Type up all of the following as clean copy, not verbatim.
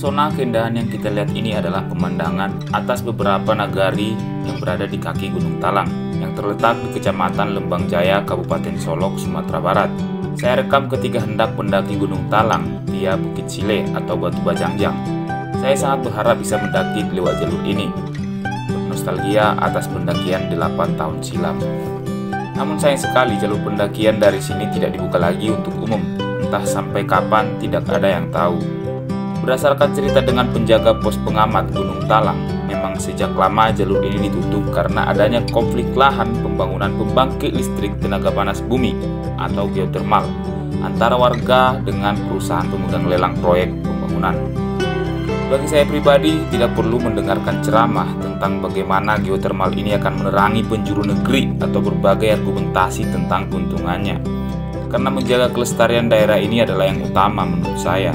Pesona keindahan yang kita lihat ini adalah pemandangan atas beberapa nagari yang berada di kaki Gunung Talang yang terletak di Kecamatan Lembang Jaya, Kabupaten Solok, Sumatera Barat. Saya rekam ketika hendak mendaki Gunung Talang via Bukit Sile atau Batu Bajangjang. Saya sangat berharap bisa mendaki lewat jalur ini, bernostalgia atas pendakian 8 tahun silam. Namun sayang sekali jalur pendakian dari sini tidak dibuka lagi untuk umum, entah sampai kapan tidak ada yang tahu. Berdasarkan cerita dengan penjaga pos pengamat Gunung Talang, memang sejak lama jalur ini ditutup karena adanya konflik lahan pembangunan pembangkit listrik tenaga panas bumi atau geotermal antara warga dengan perusahaan pemegang lelang proyek pembangunan. Bagi saya pribadi, tidak perlu mendengarkan ceramah tentang bagaimana geotermal ini akan menerangi penjuru negeri atau berbagai argumentasi tentang keuntungannya, karena menjaga kelestarian daerah ini adalah yang utama menurut saya.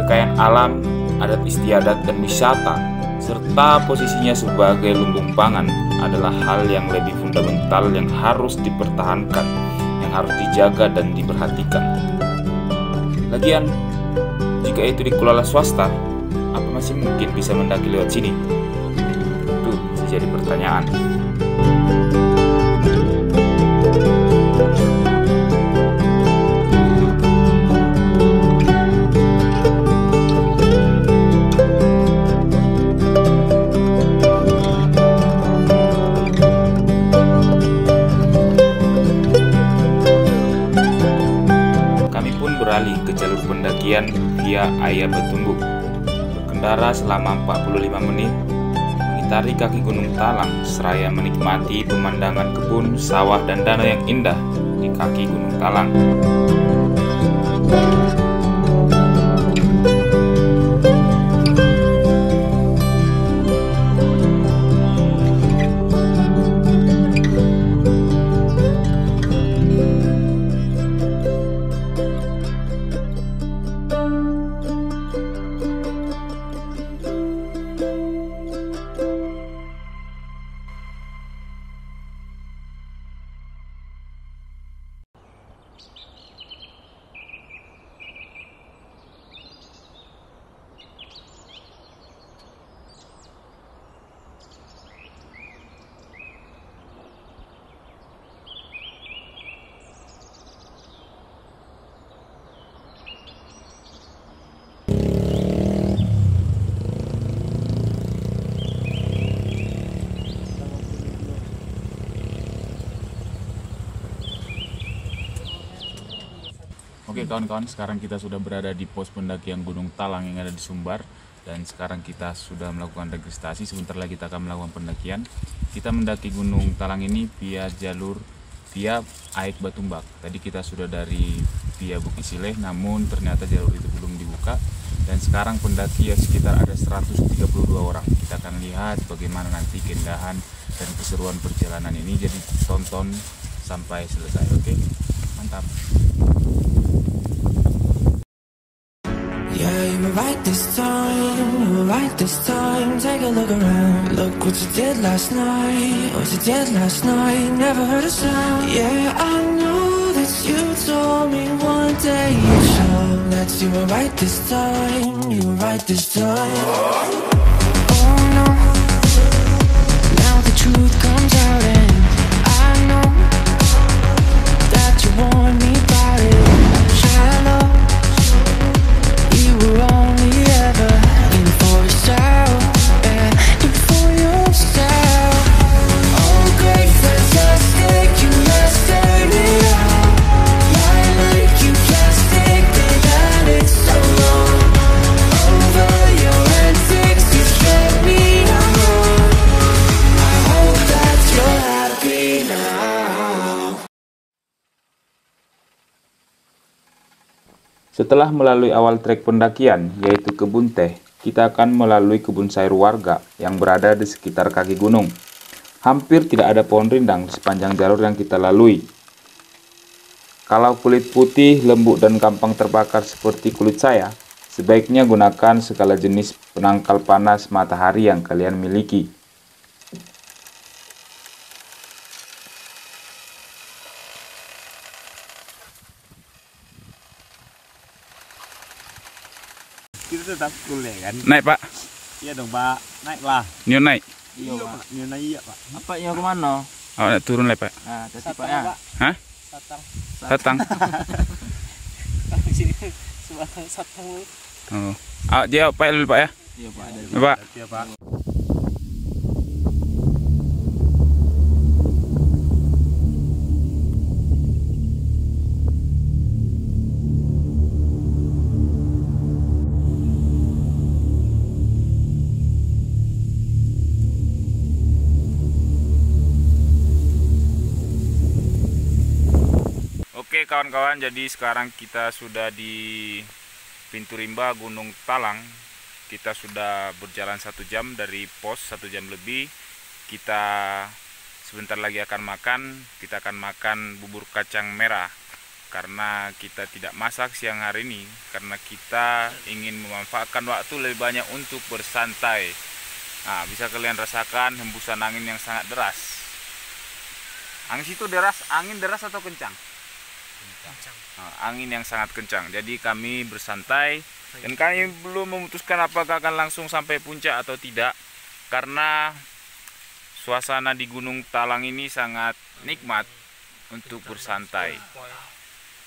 Kekayaan alam, adat istiadat dan wisata, serta posisinya sebagai lumbung pangan adalah hal yang lebih fundamental yang harus dipertahankan, yang harus dijaga dan diperhatikan. Lagian, jika itu dikelola swasta, apa masih mungkin bisa mendaki lewat sini? Itu jadi pertanyaan. Beralih ke jalur pendakian via Ayah Batumbuk. Berkendara selama 45 menit mengitari kaki Gunung Talang seraya menikmati pemandangan kebun, sawah dan danau yang indah di kaki Gunung Talang. Oke kawan-kawan, sekarang kita sudah berada di pos pendakian Gunung Talang yang ada di Sumbar. Dan sekarang kita sudah melakukan registrasi, sebentar lagi kita akan melakukan pendakian. Kita mendaki Gunung Talang ini via jalur via Aik Batumbak. Tadi kita sudah dari via Bukit Sileh, namun ternyata jalur itu belum dibuka. Dan sekarang pendaki sekitar ada 132 orang. Kita akan lihat bagaimana nanti keindahan dan keseruan perjalanan ini, jadi tonton sampai selesai. Oke, mantap. Yeah, you were right this time, you were right this time. Take a look around, look what you did last night. What you did last night, never heard a sound. Yeah, I know that you told me one day you'd show that you were right this time, you were right this time. Oh no, now the truth comes out and I know that you want me about it. Shallow, you were only ever in for yourself, and in for yourself. Oh great, fantastic, you must turn it out. Lie like you plastic, that it's so long. Over your antics, you kept me alone. I hope that you're happy now. Setelah melalui awal trek pendakian, yaitu kebun teh, kita akan melalui kebun sayur warga yang berada di sekitar kaki gunung. Hampir tidak ada pohon rindang di sepanjang jalur yang kita lalui. Kalau kulit putih, lembut dan gampang terbakar seperti kulit saya, sebaiknya gunakan segala jenis penangkal panas matahari yang kalian miliki. kita tetap cool ya kan. Naik Pak. Iya dong Pak, naiklah. Nyo naik. Iya Pak, iya Pak. Apa yang kemana? Oh, naik turun lah Pak. Nah, tadi Pak ya. Hah? Satang. Satang. Oh. Ah, jawab Pak dulu Pak ya. Iya Pak ada. Pak. Iya Pak. Oke kawan-kawan, jadi sekarang kita sudah di pintu rimba Gunung Talang. Kita sudah berjalan 1 jam dari pos, 1 jam lebih. Kita sebentar lagi akan makan. Kita akan makan bubur kacang merah karena kita tidak masak siang hari ini, karena kita ingin memanfaatkan waktu lebih banyak untuk bersantai. Nah, bisa kalian rasakan hembusan angin yang sangat deras. Angin itu deras, angin deras atau kencang? Nah, angin yang sangat kencang. Jadi kami bersantai dan kami belum memutuskan apakah akan langsung sampai puncak atau tidak, karena suasana di Gunung Talang ini sangat nikmat untuk bersantai.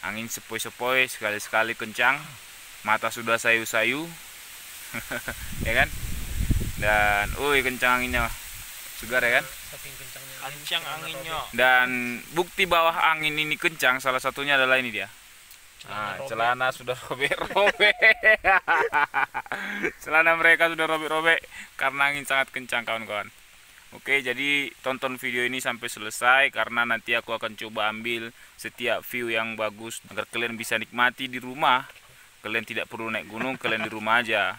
Angin sepoi-sepoi, sekali-sekali kencang, mata sudah sayu-sayu. Ya kan? Dan kencang anginnya, segar ya kan? Kencang anginnya. Dan bukti bawah angin ini kencang salah satunya adalah ini dia. Nah, celana sudah robek-robek. Celana mereka sudah robek-robek karena angin sangat kencang kawan-kawan. Oke, jadi tonton video ini sampai selesai karena nanti aku akan coba ambil setiap view yang bagus agar kalian bisa nikmati di rumah. Kalian tidak perlu naik gunung, kalian di rumah aja.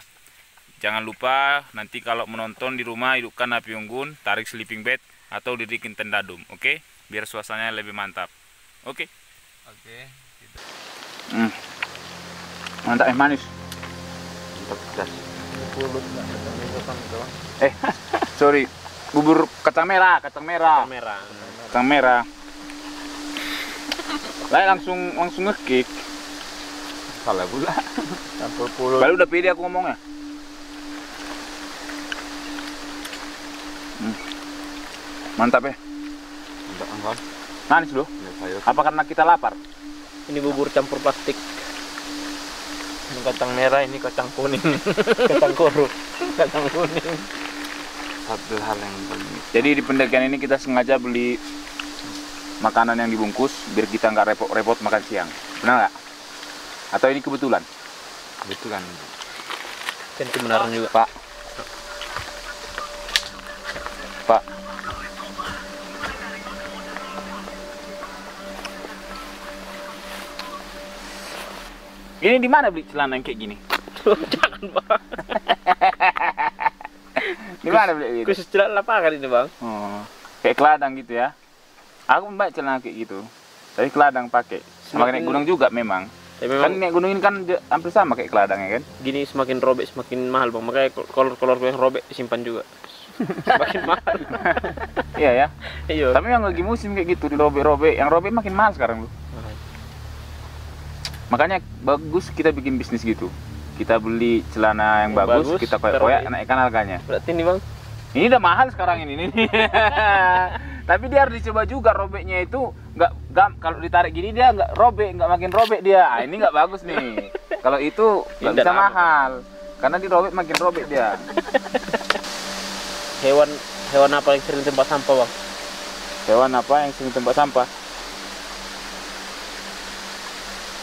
Jangan lupa nanti kalau menonton di rumah hidupkan api unggun, tarik sleeping bag atau dirikin tenda dum, oke? Biar suasananya lebih mantap. Oke. Mantap manis. Mantap pedas. Sorry. Bubur kacang merah. Kacang merah. Lah langsung nge-kick. Salah pula. Campur pulut. Baru udah pede aku ngomongnya. Mantap ya. Mantap kawan. Manis loh. Apa karena kita lapar? Ini bubur campur plastik. Ini kacang merah, ini kacang kuning. Kacang koro. Kacang kuning. Satu hal yang penting. Jadi di pendakian ini kita sengaja beli makanan yang dibungkus biar kita nggak repot-repot makan siang. Benar nggak? Atau ini kebetulan? Kebetulan. Kan kebenaran juga. Pak. Pak. Ini di mana beli celana yang kayak gini? Jangan bang. Di mana beli gitu? Khusus celana lapangan ini bang. Oh, kayak keladang gitu ya. Aku membaik celana kayak gitu. Tapi keladang pakai. Sama naik gunung juga memang. Ya, Kan naik gunung ini kan hampir sama kayak keladang ya kan? Gini semakin robek semakin mahal bang. Makanya kolor yang robek disimpan juga. Semakin mahal. Iya ya. Iya. Tapi yang lagi musim kayak gitu dirobek-robek, yang robek makin mahal sekarang lu. Makanya bagus kita bikin bisnis gitu. Kita beli celana yang bagus, kita koyak-koyak naikkan harganya. Berarti ini bang. Ini udah mahal sekarang ini. Tapi dia harus dicoba juga robeknya itu nggak kalau ditarik gini dia nggak robek, nggak makin robek dia. Ah, ini nggak bagus nih. Kalau itu nggak bisa mahal, karena dirobek makin robek dia. Hewan apa yang sering tempat sampah bang? Hewan apa yang sering tempat sampah?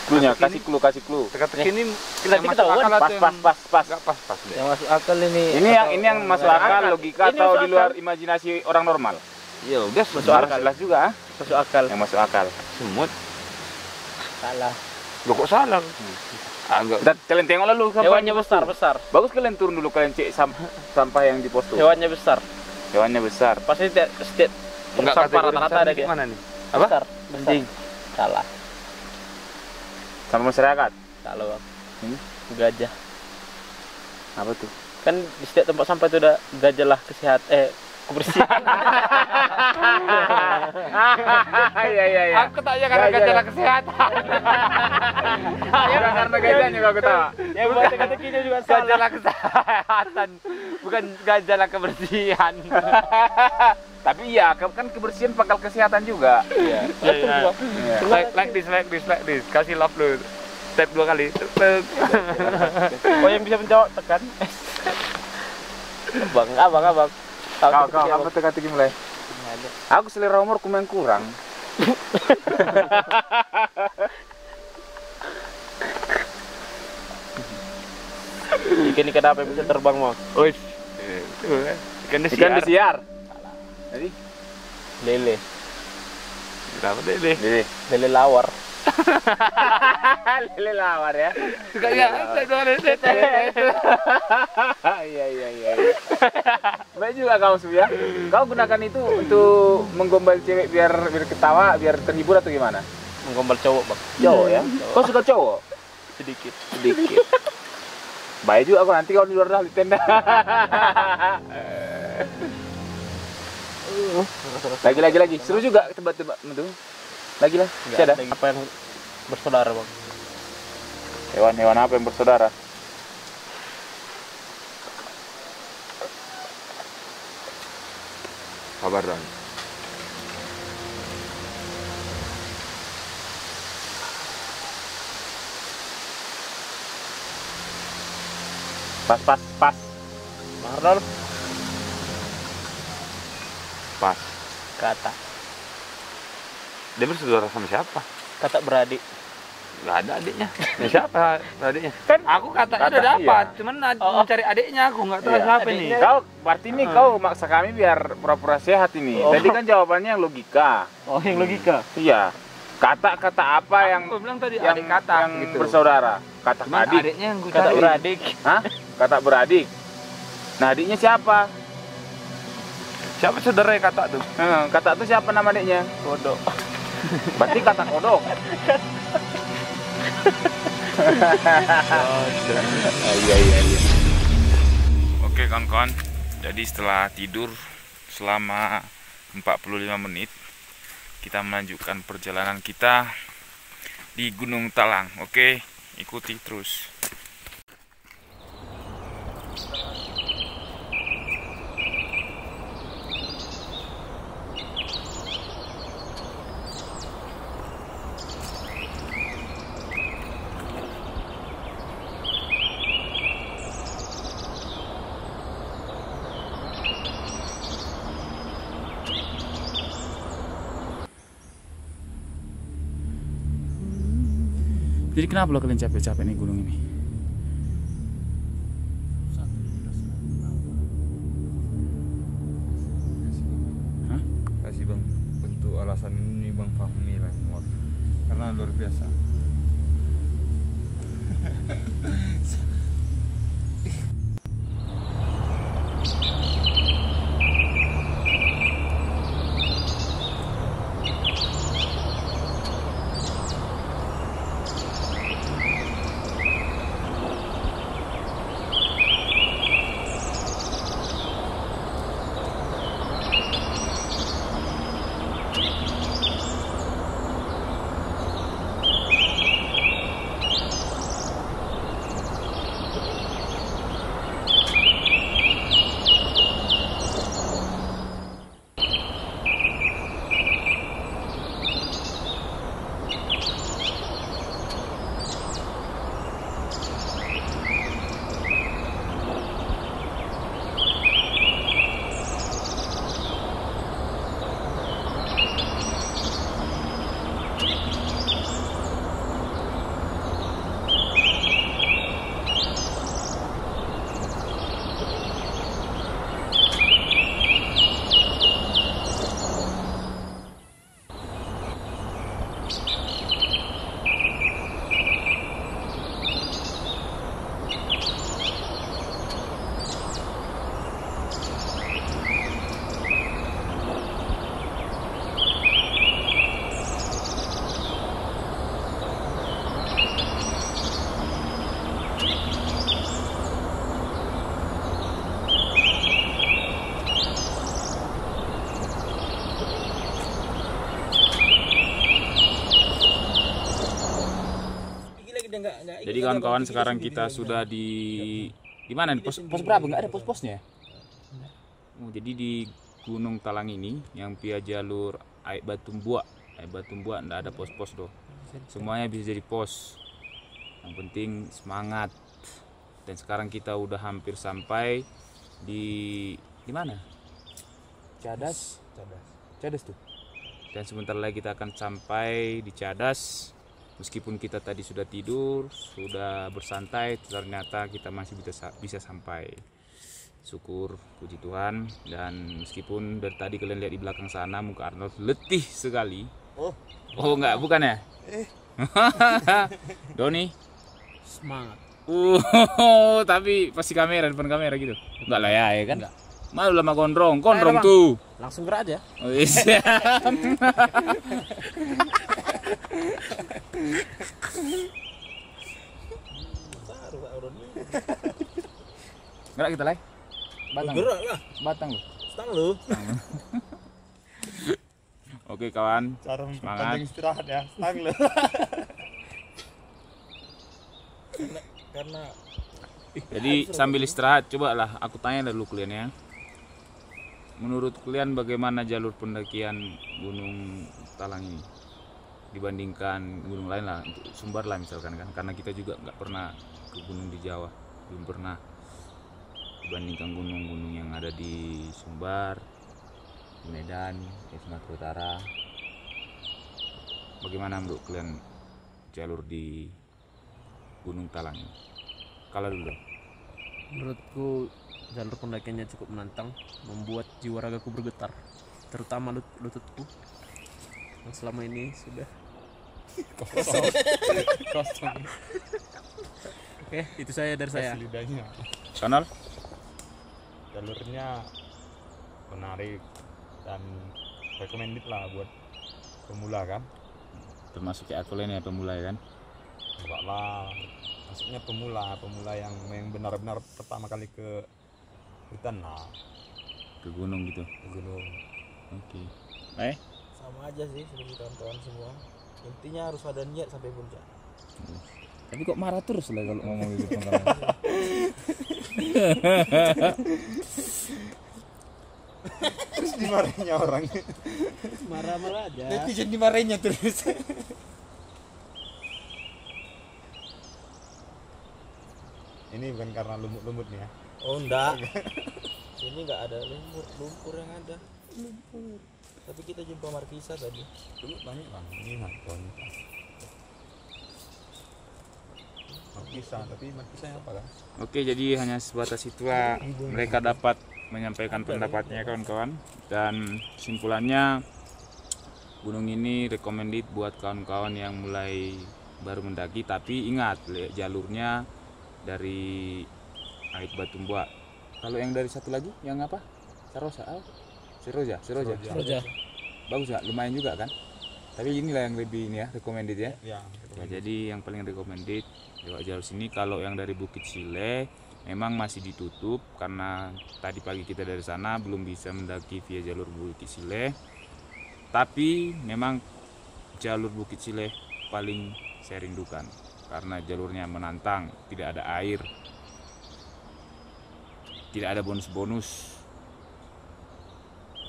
Cluenya, kasih clue. Teka-teki ini Kita ketahuan. Pas. Nggak pas deh. Yang masuk akal ini. Ini yang masuk akal, logika Ini atau masuk di luar imajinasi orang normal? Ya udah Masuk akal. Jelas juga, ah. Masuk akal. Yang masuk akal. Semut. Salah. Loh kok salah? Agak. Kalian tengok lalu Hewannya besar. Bagus kalian turun dulu kalian cek sampah yang di pos tuh. Hewannya besar. Hewannya besar. Pasti setiap sampah rata-rata ada dia. Mana nih? Apa? Besar. Anjing. Salah. Sama masyarakat. Salah bang. Gajah. Apa tuh? Kan di setiap tempat sampah itu ada gajah lah kebersihan. Iya. Aku tanya karena gejala kesehatan. Bukan karena gajahnya kau ketawa. Ya buat teka-tekinya juga salah. Gejala kesehatan, bukan gejala kebersihan. Tapi iya, kan kebersihan pangkal kesehatan juga. Iya. Like this. Kasih love lu. Tap 2 kali. Oh, yang bisa menjawab tekan. Abang. Kau apa teka-teki mulai? Aku selera umur kumain kurang. Ikan apa yang bisa terbang mau? Wih. Ikan desiar. Jadi Lele. berapa lele? Lele lawar. Lele lawar ya. Iya. Baik juga kau Su ya. Kau gunakan itu untuk menggombal cewek biar ketawa, biar terhibur atau gimana? Menggombal cowok, Bang. Cowok ya. Kau suka cowok? Sedikit. Baik juga kau nanti kau di luar dah di tenda. Lagi. Seru juga tebak-tebak itu. Lagi lah. Ada apa yang bersaudara, Bang? Hewan apa yang bersaudara? Kabar dong. Pas. Marnol. Pas. Kata. Dia bersaudara sama siapa? Kata beradik. Gak ada adiknya. Ya, siapa adiknya? Kan aku katanya Kata, udah dapat, iya. cuman mencari adiknya aku nggak tahu Iya. siapa ini. Kau berarti nih kau maksa kami biar pura-pura sehat ini. Oh. Tadi kan jawabannya yang logika. Oh, yang logika. Iya. Kata-kata apa yang Aku bilang tadi yang adik kata yang gitu. bersaudara? Kata Cuman adik. adiknya yang gue Kata cari. beradik. Hah? Kata beradik. Nah, adiknya siapa? Siapa saudara kata tuh? Kata tuh siapa nama adiknya? Kodok. Berarti kata kodok. Iya. Oke kawan-kawan, jadi setelah tidur selama 45 menit, kita melanjutkan perjalanan kita di Gunung Talang. Oke, ikuti terus. Jadi kenapa lo kalian capek-capek nih gunung ini? Hah? Kasih bang, bentuk alasan ini bang Fahmi lah, karena luar biasa. Jadi kawan-kawan sekarang kita sudah di mana? Di pos berapa? Nggak ada pos-posnya. Oh, jadi di Gunung Talang ini yang via jalur Aik Batumbua nggak ada pos-pos doh. Semuanya bisa jadi pos. Yang penting semangat. Dan sekarang kita udah hampir sampai di mana? Cadas tuh. Dan sebentar lagi kita akan sampai di Cadas. Meskipun kita tadi sudah tidur, sudah bersantai, ternyata kita masih bisa sampai. Syukur, puji Tuhan. Dan meskipun dari tadi kalian lihat di belakang sana muka Arnold letih sekali. Oh enggak, bukan ya? Doni Semangat. Tapi pasti kamera, depan kamera gitu. Enggak lah ya kan? Enggak. Malu lama gondrong tuh. Langsung gerak aja. Oh, yes. Gerak kita lagi. Gerak lah. Batang lu. Stang lu. Oke kawan. Cara Semangat. istirahat ya. Stang lu. Karena Jadi sambil istirahat, cobalah aku tanya dulu kalian ya. Menurut kalian bagaimana jalur pendakian Gunung Talang ini dibandingkan gunung lain lah, untuk Sumbar lah misalkan kan? Karena kita juga nggak pernah ke gunung di Jawa, belum pernah. Dibandingkan gunung-gunung yang ada di Sumbar, di Medan, di Sumatera Utara, bagaimana menurut kalian jalur di Gunung Talang ini? Kalau dulu. menurutku jalur pendakiannya cukup menantang, membuat jiwa ragaku bergetar, terutama lututku yang selama ini sudah kosong. Oke, itu saya dari saya. Lidahnya. Sonal? Jalurnya menarik dan recommended lah buat pemula kan. Termasuk kayak aku lain ya, pemula ya kan? Enggak lah. Maksudnya pemula yang benar-benar pertama kali ke hutan lah, Ke gunung gitu. ke gunung. Oke. Sama aja sih seperti kawan-kawan semua. Intinya harus ada niat sampai puncak. Tapi kok marah terus lah kalau ngomong gitu. Terus dimarahinnya orang. Marah-marah aja. Netizen dimarahinnya terus. Ini bukan karena lumut-lumut nih ya. Oh enggak. Sini enggak ada lumpur yang ada. Tapi kita jumpa markisa tadi. Lumut banyak bang. Ini mantap. Markisa, tapi markisa yang apa kan? Oke, jadi hanya sebatas itulah mereka dapat menyampaikan pendapatnya kawan-kawan. Dan kesimpulannya, gunung ini recommended buat kawan-kawan yang mulai baru mendaki. Tapi ingat, jalurnya dari Aik Batumbua. Kalau yang dari satu lagi, yang apa? Sarosa? Seroja. Bagus nggak? Lumayan juga kan? Tapi inilah yang lebih ini ya, recommended ya. Ya. Ya, jadi yang paling recommended lewat jalur sini. Kalau yang dari Bukit Sile memang masih ditutup karena tadi pagi kita dari sana belum bisa mendaki via jalur Bukit Sile. Tapi memang jalur Bukit Sile paling saya rindukan karena jalurnya menantang, tidak ada air, tidak ada bonus-bonus.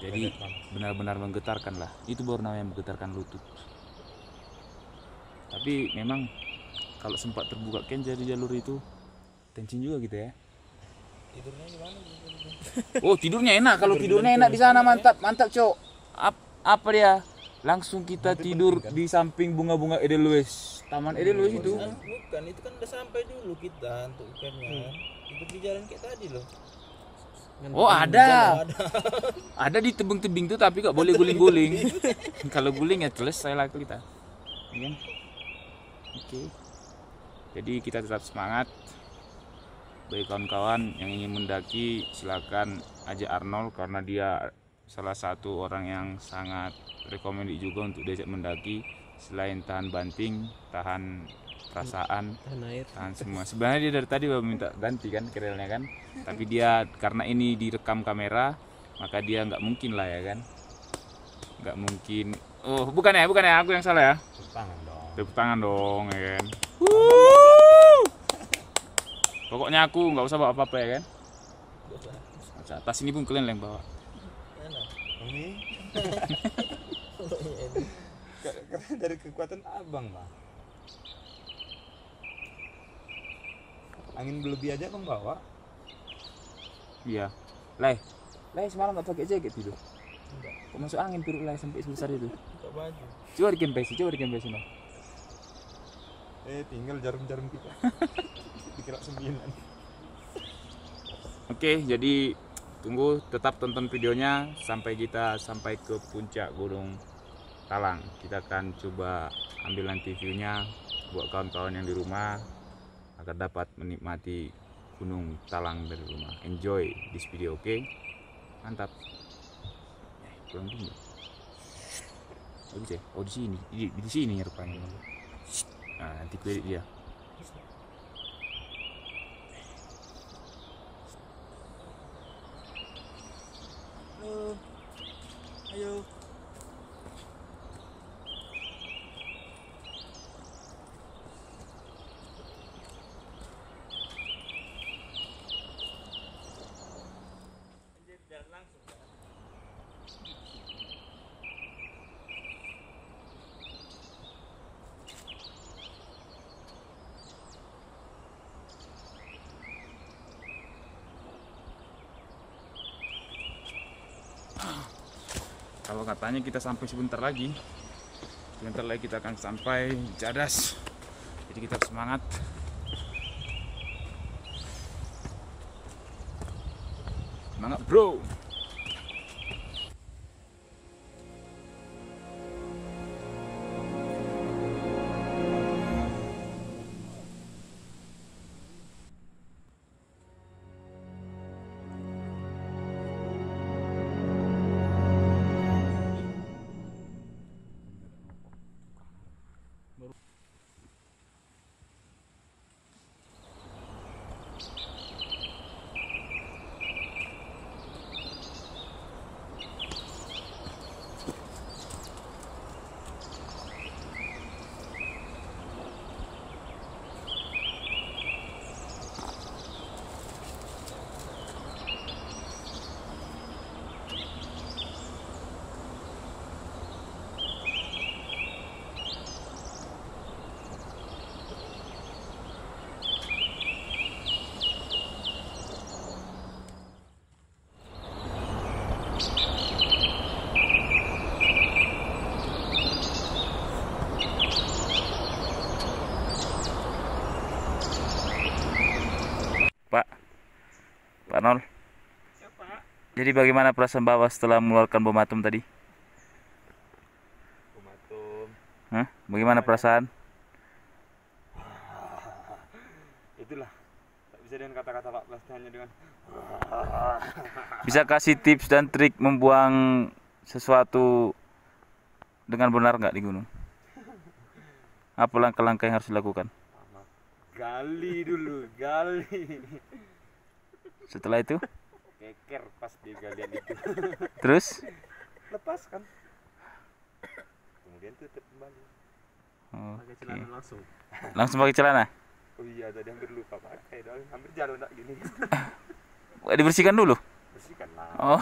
Jadi benar-benar menggetarkan lah. Itu baru namanya menggetarkan lutut. Tapi memang kalau sempat terbuka kan jadi jalur itu tensin juga gitu ya. Tidurnya gimana? Oh, tidurnya enak. Kalau tidurnya enak di sana, mantap, Cok. Apa dia? Langsung kita tidur di samping bunga-bunga Edelweiss. Taman Edelweiss itu. Bukan, itu kan udah sampai dulu kita untuk ikannya. Tidur di jalan kayak tadi loh. Oh, ada. Ada di tebing-tebing tuh tapi gak boleh guling-guling. Kalau guling ya selesai lah kita. Ya. Oke. Jadi kita tetap semangat. Bagi kawan-kawan yang ingin mendaki, silakan ajak Arnold karena dia salah satu orang yang sangat recommended juga untuk diajak mendaki. Selain tahan banting, tahan perasaan, tahan semua. Sebenarnya dia dari tadi udah minta ganti kan kerelnya kan, tapi dia karena ini direkam kamera, maka dia nggak mungkin lah ya kan, nggak mungkin. Oh bukan ya, aku yang salah ya. Tepuk tangan dong. Tepuk tangan dong ya kan. Pokoknya aku nggak usah bawa apa-apa ya kan. Atas ini pun kalian yang bawa. Ini karena dari kekuatan abang lah. Angin berlebih aja abang bawa. Iya. Leh semalam nggak pakai jaket itu. Kok masuk angin perut Leh sampai sebesar itu. Buka baju. Coba dikempesi no. Tinggal jarum-jarum kita. Dikira 9. Oke, jadi tunggu, tetap tonton videonya sampai kita sampai ke puncak Gunung Talang. Kita akan coba ambil nanti view-nya buat kawan-kawan yang di rumah agar dapat menikmati Gunung Talang dari rumah. Enjoy this video, oke? Mantap. Pulang dulu. Oh di sini, di sini rupanya. Nah, nanti kredit dia. Halo. Ayo. Jalan langsung. Kalau katanya kita sampai sebentar lagi kita akan sampai di Cadas. Jadi kita harus semangat. Semangat bro. Pak Nol. Ya, Pak. Jadi bagaimana perasaan Bapak setelah mengeluarkan bom atom tadi? Bom atom. Hah? Bagaimana perasaan? Itulah. Tak bisa dengan kata-kata Pak Plas, hanya dengan Bisa kasih tips dan trik membuang sesuatu dengan benar nggak di gunung? Apa langkah-langkah yang harus dilakukan? gali dulu, gali. Setelah itu? Keker pas di galian itu. Terus? Lepaskan. Kemudian tutup kembali. Pakai celana langsung. Langsung pakai celana? Oh iya, tadi hampir lupa pakai dong. Hampir jalan nak gini. Dibersihkan dulu? Bersihkan lah. Oh.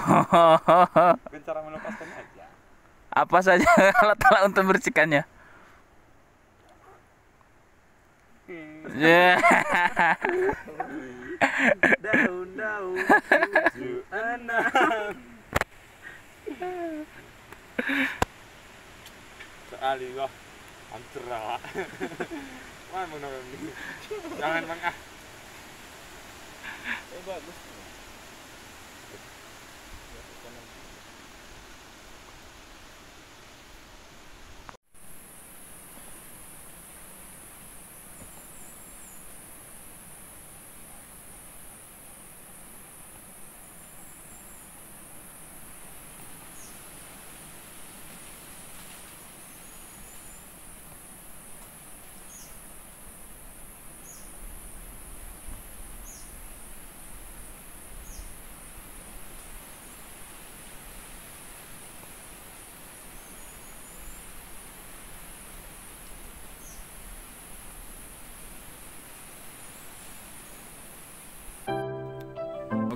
Bukan cara melepaskan aja. Apa saja alat-alat untuk membersihkannya? Ya. Daun-daun 76. Sekali wah. Hancur lah. Mana mau ini? Jangan bang ah. Bagus.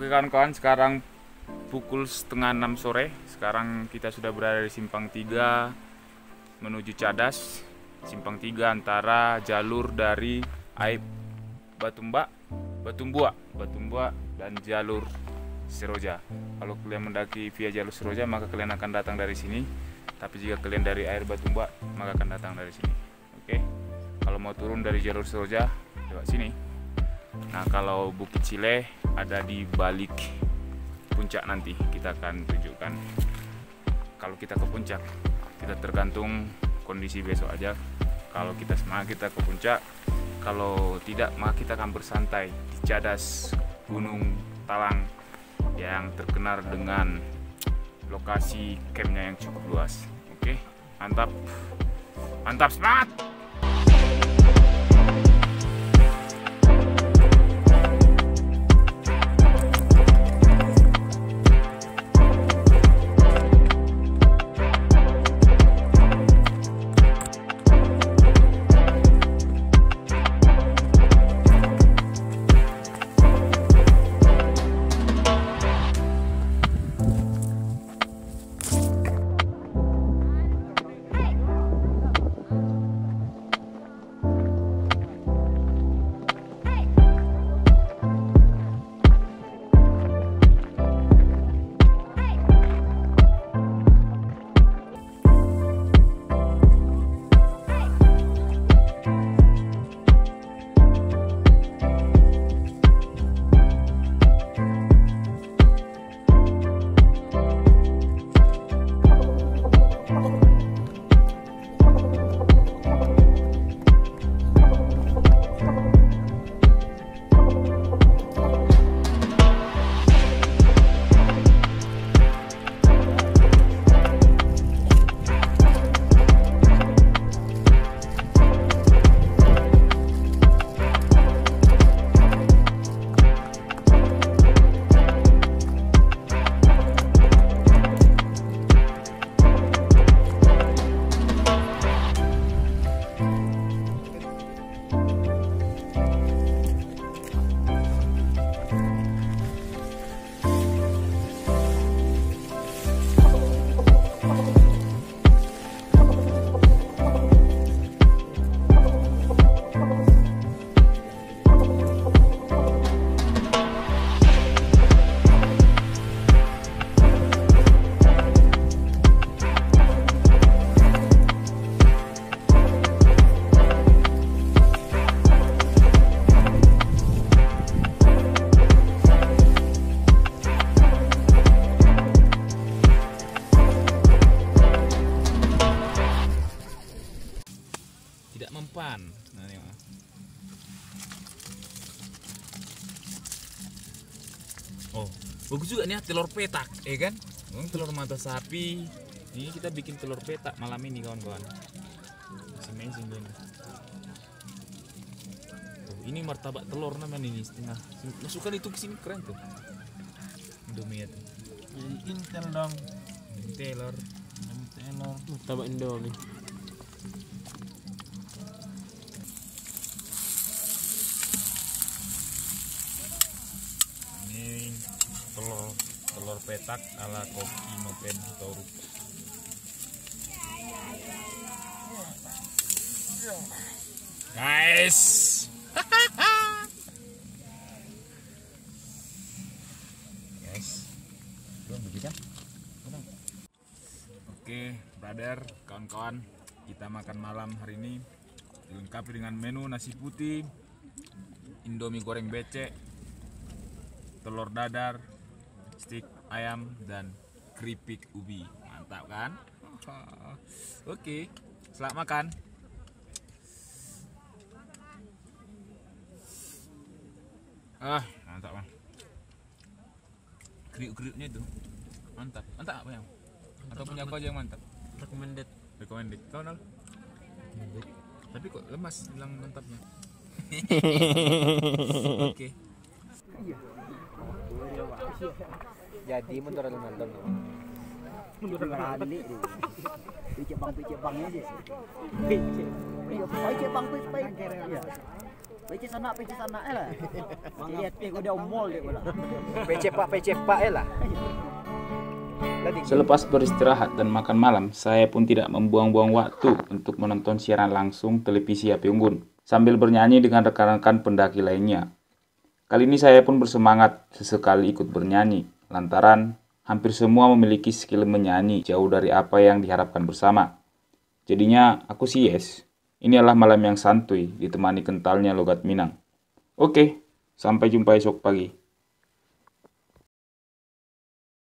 Oke kawan-kawan, sekarang pukul setengah 6 sore. Sekarang kita sudah berada di Simpang 3 menuju Cadas. Simpang 3 antara jalur dari Aib Batumbua dan jalur Seroja. Kalau kalian mendaki via jalur Seroja, maka kalian akan datang dari sini. Tapi jika kalian dari air Batumbua, maka akan datang dari sini. Oke. Kalau mau turun dari jalur Seroja, lewat sini. Nah, kalau Bukit Cileh ada di balik puncak, nanti kita akan tunjukkan. Kalau kita ke puncak, kita tergantung kondisi besok aja. Kalau kita semangat, kita ke puncak. Kalau tidak, maka kita akan bersantai di Cadas, Gunung Talang yang terkenal dengan lokasi campnya yang cukup luas. Oke, mantap, mantap, semangat. Oh, bagus juga nih telur petak, ya kan? Telur mata sapi. Ini kita bikin telur petak malam ini, kawan-kawan. Amazing ini. Oh, ini martabak telur namanya ini setengah. Masukkan itu ke sini, keren tuh. Indomie itu. Intel dong. Telur. Martabak Indomie. Telur petak ala kopi nopen Toru. Guys. Guys. Oke, brother, kawan-kawan, kita makan malam hari ini dilengkapi dengan menu nasi putih, Indomie goreng becek, telur dadar, stik ayam, dan keripik ubi. Mantap kan? Oke, selamat makan. Mantap kan? Kriuk-kriuknya itu mantap. Mantap apa yang? Atau punya aku aja yang mantap? Recommended. Kau nol? Tapi kok lemas bilang mantapnya. Oke. Jadi mundur mantap. Mundur berani. Cebang-cebangnya aja sih. Cebang. PC sana lah. Lihat dia udah mall dia pula. PC Pak lah. Selepas beristirahat dan makan malam, saya pun tidak membuang-buang waktu untuk menonton siaran langsung televisi Api Unggun, sambil bernyanyi dengan rekan-rekan pendaki lainnya. Kali ini saya pun bersemangat sesekali ikut bernyanyi, lantaran hampir semua memiliki skill menyanyi jauh dari apa yang diharapkan bersama. Jadinya aku sih yes. Ini adalah malam yang santuy, ditemani kentalnya logat Minang. Oke, sampai jumpa esok pagi.